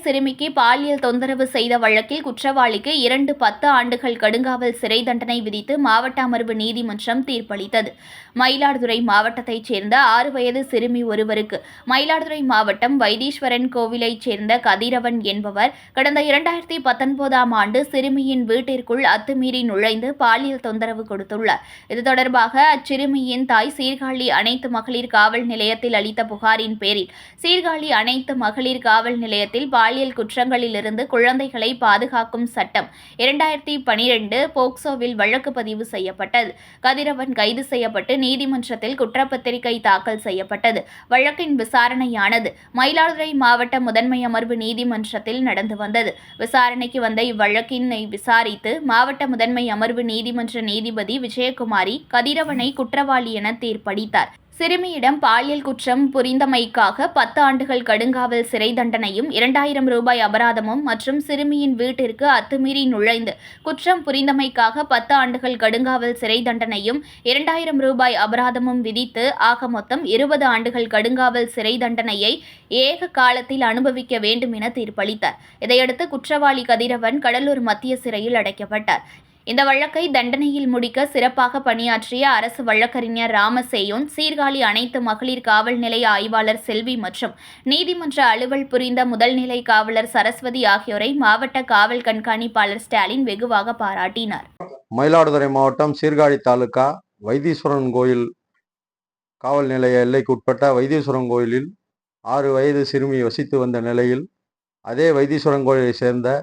சிறுமிக்கு பாலியல் தொந்தரவு செய்த வழக்கில் குற்றவாளிக்கு 10 ஆண்டுகள் கடுங்காவல் சிறை தண்டனை விதித்து மாவட்ட அமர்வு நீதிமன்றம் தீர்ப்பளித்தது. மயிலாடுதுறை மாவட்டத்தைச் சேர்ந்த 6 வயது சிறுமி ஒருவருக்கு மயிலாடுதுறை மாவட்டம் வைத்தீஸ்வரன் கோவிலைச் சேர்ந்த கதிரவன் என்பவர் கடந்த 2019ஆம் ஆண்டு சிறுமியின் வீட்டிற்குள் அத்துமீறி நுழைந்து பாலியல் தொந்தரவு கொடுத்துள்ளார். இது தொடர்பாக அச்சிறுமியின் தாய் சீர்காழி அனைத்து மகளிர் காவல் நிலையத்தில் அளித்த புகாரின் பேரில் சீர்காழி அனைத்து மகளிர் காவல் நிலையத்தில் பாலியல் குற்றங்களிலிருந்து குழந்தைகளை பாதுகாக்கும் சட்டம் 2012 போக்சோவில் வழக்கு பதிவு செய்யப்பட்டது. கதிரவன் கைது செய்யப்பட்டு நீதிமன்றத்தில் குற்றப்பத்திரிகை தாக்கல் செய்யப்பட்டது. வழக்கின் விசாரணையானது மயிலாடுதுறை மாவட்ட முதன்மை அமர்வு நீதிமன்றத்தில் நடந்து வந்தது. விசாரணைக்கு வந்த இவ்வழக்கினை விசாரித்து மாவட்ட முதன்மை அமர்வு நீதிமன்ற நீதிபதி விஜயகுமாரி கதிரவனை குற்றவாளி என தீர்ப்பளித்தார். சிறுமியிடம் பாலியல் குற்றம் புரிந்தமைக்காக 10 ஆண்டுகள் கடுங்காவல் சிறை தண்டனையும் 2000 ரூபாய் அபராதமும் மற்றும் சிறுமியின் வீட்டிற்கு அத்துமீறி நுழைந்து குற்றம் புரிந்தமைக்காக 10 ஆண்டுகள் கடுங்காவல் சிறை தண்டனையும் 2000 ரூபாய் அபராதமும் விதித்து ஆக மொத்தம் 20 ஆண்டுகள் கடுங்காவல் சிறை தண்டனையை ஏக காலத்தில் அனுபவிக்க வேண்டும் என தீர்ப்பளித்தார். இதையடுத்து குற்றவாளி கதிரவன் கடலூர் மத்திய சிறையில் அடைக்கப்பட்டார். இந்த வழக்கை தண்டனையில் முடிக்க சிறப்பாக பணியாற்றிய அரசு வழக்கறிஞர் ராமசேயோன், சீர்காழி அனைத்து மகளிர் காவல் நிலைய ஆய்வாளர் செல்வி மற்றும் நீதிமன்ற அலுவல் புரிந்த முதல்நிலை காவலர் சரஸ்வதி ஆகியோரை மாவட்ட காவல் கண்காணிப்பாளர் ஸ்டாலின் வெகுவாக பாராட்டினார். மயிலாடுதுறை மாவட்டம் சீர்காழி தாலுகா வைத்தீஸ்வரன் கோயில் காவல் நிலைய எல்லைக்கு உட்பட்ட வைத்தீஸ்வரன் கோயிலில் 6 வயது சிறுமி வசித்து வந்த நிலையில் அதே வைத்தீஸ்வரன் கோயிலை சேர்ந்த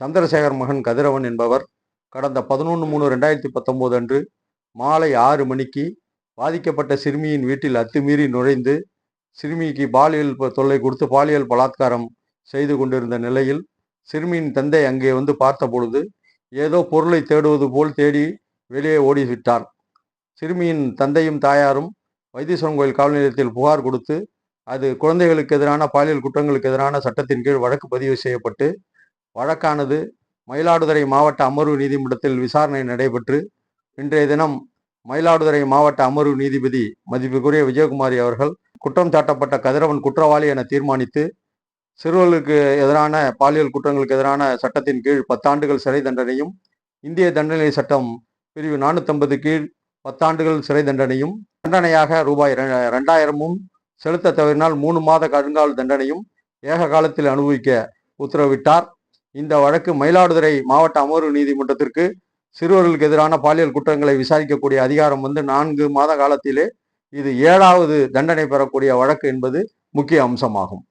சந்திரசேகர் மகன் கதிரவன் என்பவர் கடந்த 11/3/2019 அன்று மாலை 6 மணிக்கு பாதிக்கப்பட்ட சிறுமியின் வீட்டில் அத்துமீறி நுழைந்து சிறுமிக்கு பாலியல் தொல்லை கொடுத்து பாலியல் பலாத்காரம் செய்து கொண்டிருந்த நிலையில் சிறுமியின் தந்தை அங்கே வந்து பார்த்தபொழுது ஏதோ பொருளை தேடுவது போல் தேடி வெளியே ஓடிவிட்டார். சிறுமியின் தந்தையும் தாயாரும் வைத்தீஸ்வரன் கோயில் காவல் நிலையத்தில் புகார் கொடுத்து அது குழந்தைகளுக்கு எதிரான பாலியல் குற்றங்களுக்கு எதிரான சட்டத்தின் கீழ் வழக்கு பதிவு செய்யப்பட்டு வழக்கானது மயிலாடுதுறை மாவட்ட அமர்வு நீதிமன்றத்தில் விசாரணை நடைபெற்று இன்றைய தினம் மயிலாடுதுறை மாவட்ட அமர்வு நீதிபதி மதிப்புக்குரிய விஜயகுமாரி அவர்கள் குற்றம் சாட்டப்பட்ட கதிரவன் குற்றவாளி என தீர்மானித்து சிறுவர்களுக்கு எதிரான பாலியல் குற்றங்களுக்கு எதிரான சட்டத்தின் கீழ் 10 ஆண்டுகள் சிறை தண்டனையும், இந்திய தண்டனை சட்டம் பிரிவு 450 கீழ் 10 ஆண்டுகள் சிறை தண்டனையும், தண்டனையாக ரூபாய் 2000 செலுத்த தவறினால் 3 மாத கடுங்காவல் தண்டனையும் ஏக காலத்தில் அனுபவிக்க உத்தரவிட்டார். இந்த வழக்கு மயிலாடுதுறை மாவட்ட அமர்வு நீதிமன்றத்திற்கு சிறுவர்களுக்கு எதிரான பாலியல் குற்றங்களை விசாரிக்கக்கூடிய அதிகாரம் 4 மாத காலத்திலே இது 7வது தண்டனை பெறக்கூடிய வழக்கு என்பது முக்கிய அம்சமாகும்.